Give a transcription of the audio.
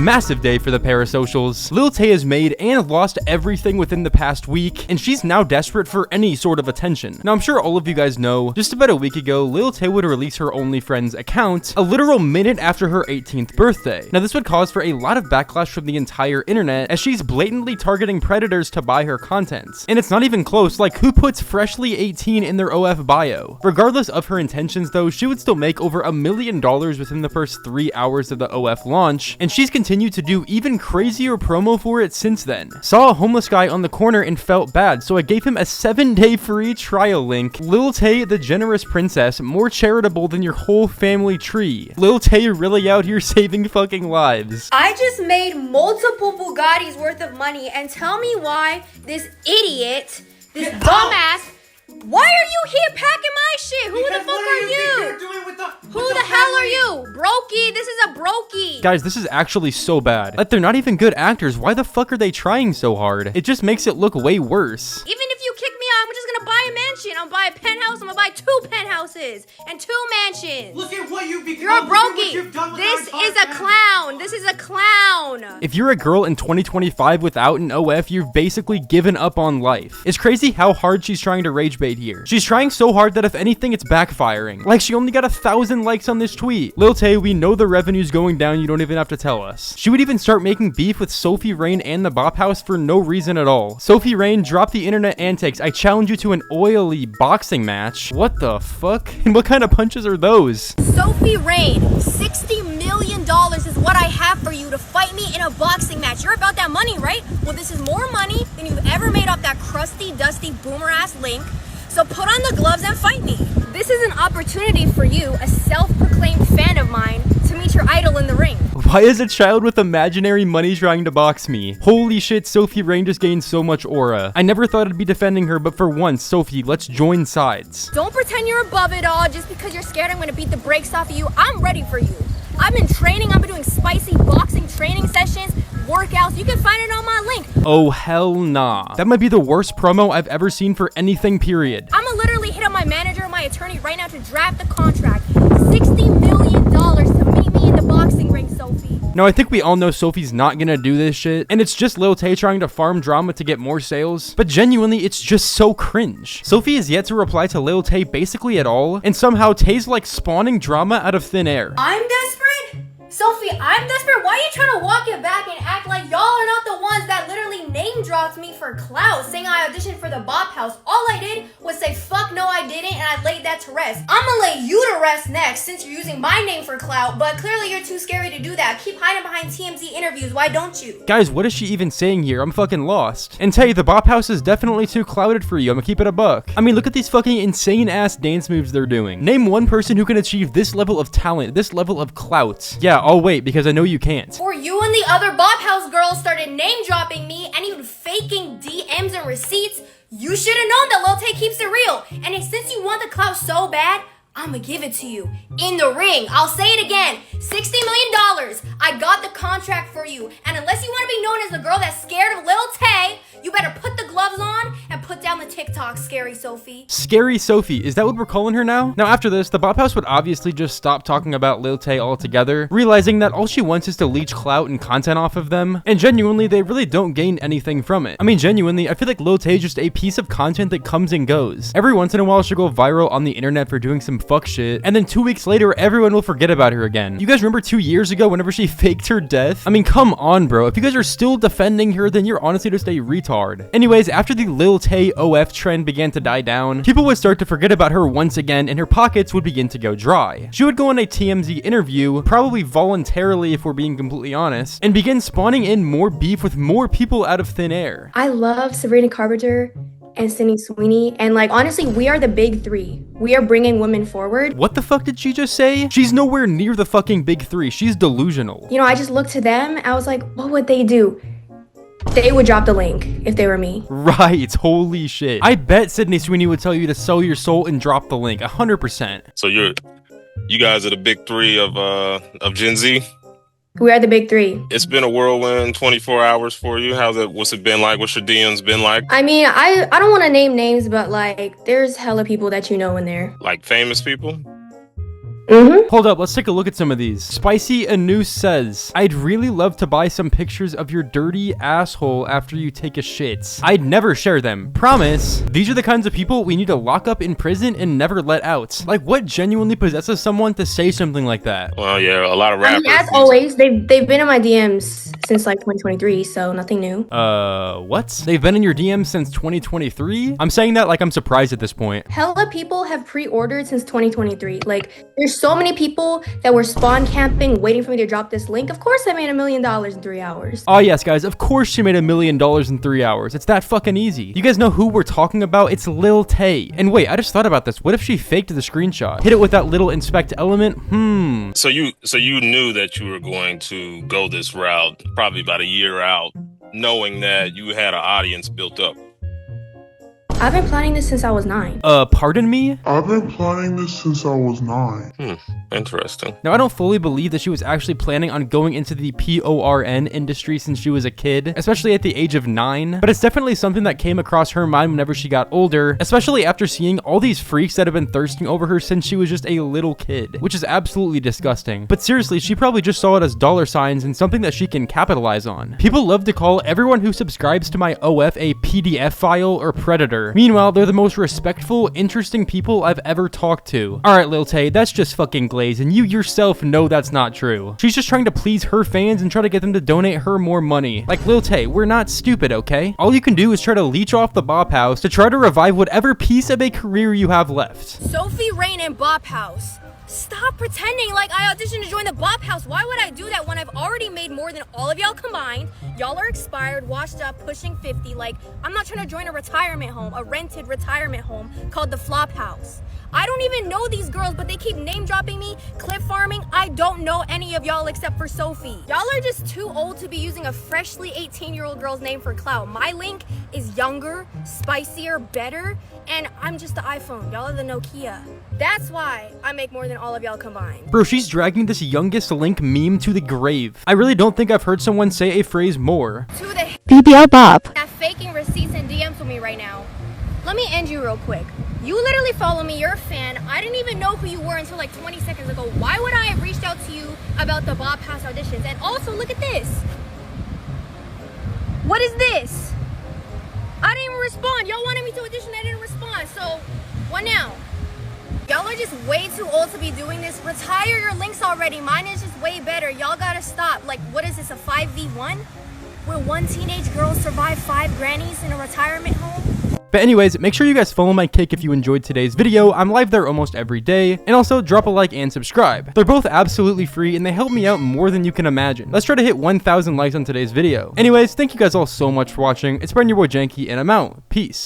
massive day for the parasocials. Lil Tay has made and lost everything within the past week, and she's now desperate for any sort of attention. Now, I'm sure all of you guys know, just about a week ago, Lil Tay would release her OnlyFriends account a literal minute after her 18th birthday. Now, this would cause for a lot of backlash from the entire internet, as she's blatantly targeting predators to buy her content. And it's not even close, like who puts freshly 18 in their OF bio? Regardless of her intentions though, she would still make over $1 million within the first 3 hours of the OF launch, and she's continued to do even crazier promo for it since then. Saw a homeless guy on the corner and felt bad, so I gave him a 7-day free trial link. Lil Tay, the generous princess, more charitable than your whole family tree. Lil Tay really out here saving fucking lives. I just made multiple Bugattis worth of money, and tell me why this idiot, this dumbass, why are you here packing my shit? Who the fuck are you? Who the hell are you? Brokey, this is a brokey. Guys, this is actually so bad. Like, they're not even good actors. Why the fuck are they trying so hard? It just makes it look way worse. Even if you kick me out, I'm just gonna buy a mansion. I'm gonna buy a penthouse. I'm gonna buy 2 penthouses and 2 mansions. Look at what you've become. You're a brokey. This is a clown. This is a clown. If you're a girl in 2025 without an OF, you've basically given up on life. It's crazy how hard she's trying to rage bait here. She's trying so hard that if anything, it's backfiring. Like, she only got 1,000 likes on this tweet. Lil Tay, we know the revenue's going down, you don't even have to tell us. She would even start making beef with Sophie Rain and the Bop House for no reason at all. Sophie Rain, drop the internet antics. I challenge you to an oily boxing match. What the fuck? And what kind of punches are those? Sophie Rain, $60 million is what I have for you to fight me in a boxing match. You're about that money, right? Well, this is more money than you've ever made off that crusty, dusty, boomer-ass link. So put on the gloves and fight me. This is an opportunity for you, a self-proclaimed fan of mine, to meet your idol in the ring. Why is a child with imaginary money trying to box me? Holy shit, Sophie Rain just gained so much aura. I never thought I'd be defending her, but for once, Sophie, let's join sides. Don't pretend you're above it all just because you're scared I'm gonna beat the brakes off of you. I'm ready for you. I've been training, I've been doing spicy boxing training sessions, workouts. You can find it on my link. Oh, hell nah. That might be the worst promo I've ever seen for anything, period. I'm gonna literally hit up my manager and my attorney right now to draft the contract. $60 million to meet me in the boxing ring, Sophie. Now, I think we all know Sophie's not gonna do this shit, and it's just Lil Tay trying to farm drama to get more sales, but genuinely, it's just so cringe. Sophie has yet to reply to Lil Tay basically at all, and somehow Tay's like spawning drama out of thin air. I'm desperate? Sophie, I'm desperate? Why are you trying to walk it back and act like y'all are not the ones that literally name dropped me for Clout, saying I auditioned for the Bop House? All I did was say, fuck no I didn't, and I laid that to rest. I'm gonna lay you to rest next, since you're using my name for Clout, but clearly you're too scary to do that. Keep hiding behind TMZ interviews, why don't you? Guys, what is she even saying here? I'm fucking lost. And Tay, the Bop House is definitely too clouded for you. I'm gonna keep it a buck. I mean, look at these fucking insane ass dance moves they're doing. Name one person who can achieve this level of talent, this level of clout. Yeah, I'll wait, because I know you can't. Before you and the other Bop House girls started name dropping me and even faking DMs and receipts, you should have known that Lil Tay keeps it real. And since you want the clout so bad, I'ma give it to you in the ring. I'll say it again, $60 million. I got the contract for you. And unless you want to be known as the girl that's scared of Lil Tay, you better put the gloves on and put down the TikTok, Scary Sophie. Scary Sophie, is that what we're calling her now? Now, after this, the Bop House would obviously just stop talking about Lil Tay altogether, realizing that all she wants is to leech clout and content off of them, and genuinely, they really don't gain anything from it. I mean, genuinely, I feel like Lil Tay is just a piece of content that comes and goes. Every once in a while, she'll go viral on the internet for doing some fuck shit, and then 2 weeks later, everyone will forget about her again. You guys remember 2 years ago whenever she faked her death? I mean, come on, bro. If you guys are still defending her, then you're honestly just a retard. Anyways, after the Lil Tay OF trend began to die down, people would start to forget about her once again, and her pockets would begin to go dry. She would go on a TMZ interview, probably voluntarily if we're being completely honest, and begin spawning in more beef with more people out of thin air. I love Sabrina Carpenter and Sydney Sweeney, and like honestly, we are the big 3. We are bringing women forward. What the fuck did she just say? She's nowhere near the fucking big 3. She's delusional. You know, I just looked to them, I was like, what would they do? They would drop the link if they were me. Right, holy shit. I bet Sydney Sweeney would tell you to sell your soul and drop the link, 100%. So you guys are the big 3 of Gen Z? We are the big 3. It's been a whirlwind 24 hours for you. What's it been like? What's your DMs been like? I mean, I don't want to name names, but like, there's hella people that you know in there. Like famous people? Hold up, let's take a look at some of these. Spicy Anu says, I'd really love to buy some pictures of your dirty asshole after you take a shit. I'd never share them. Promise. These are the kinds of people we need to lock up in prison and never let out. Like, what genuinely possesses someone to say something like that? Well, yeah, a lot of I rappers. mean, as always, they've been in my DMs since like 2023, so nothing new. What? They've been in your DMs since 2023? I'm saying that like I'm surprised at this point. Hella people have pre-ordered since 2023. Like, there's so many people that were spawn camping, waiting for me to drop this link. Of course, I made $1 million in 3 hours. Oh yes, guys, of course she made $1 million in 3 hours. It's that fucking easy. You guys know who we're talking about? It's Lil Tay. And wait, I just thought about this. What if she faked the screenshot? Hit it with that little inspect element? So you knew that you were going to go this route probably about a year out, knowing that you had an audience built up. I've been planning this since I was 9. Pardon me? I've been planning this since I was 9. Interesting. Now, I don't fully believe that she was actually planning on going into the PORN industry since she was a kid, especially at the age of 9, but it's definitely something that came across her mind whenever she got older, especially after seeing all these freaks that have been thirsting over her since she was just a little kid, which is absolutely disgusting. But seriously, she probably just saw it as dollar signs and something that she can capitalize on. People love to call everyone who subscribes to my OF a PDF file or predator. Meanwhile, they're the most respectful, interesting people I've ever talked to. Alright, Lil Tay, that's just fucking glaze, and you yourself know that's not true. She's just trying to please her fans and try to get them to donate her more money. Like, Lil Tay, we're not stupid, okay? All you can do is try to leech off the Bop House to try to revive whatever piece of a career you have left. Sophie Rain and Bop House. Stop pretending like I auditioned to join the Bop House. Why would I do that when I've already made more than all of y'all combined? Y'all are expired, washed up, pushing 50. Like, I'm not trying to join a retirement home, a rented retirement home called the Flop House. I don't even know these girls, but they keep name dropping me, clip farming. I don't know any of y'all except for Sophie. Y'all are just too old to be using a freshly 18-year-old girl's name for clout. My link is younger, spicier, better, and I'm just the iPhone. Y'all are the Nokia. That's why I make more than all of y'all combined. Bro, she's dragging this youngest link meme to the grave. I really don't think I've heard someone say a phrase more. To the BBL Bop. that faking receipts and DMs with me right now. Let me end you real quick. You literally follow me, you're a fan. I didn't even know who you were until like 20 seconds ago. Why would I have reached out to you about the Bop House auditions? And also, look at this. What is this? I didn't even respond. Y'all wanted me to audition, I didn't respond. So, what now? Y'all are just way too old to be doing this. Retire your links already. Mine is just way better. Y'all gotta stop. Like, what is this, a 5v1? Where one teenage girl survived 5 grannies in a retirement home? But anyways, make sure you guys follow my kick if you enjoyed today's video. I'm live there almost every day. And also, drop a like and subscribe. They're both absolutely free and they help me out more than you can imagine. Let's try to hit 1,000 likes on today's video. Anyways, thank you guys all so much for watching. It's been your boy Janky and I'm out. Peace.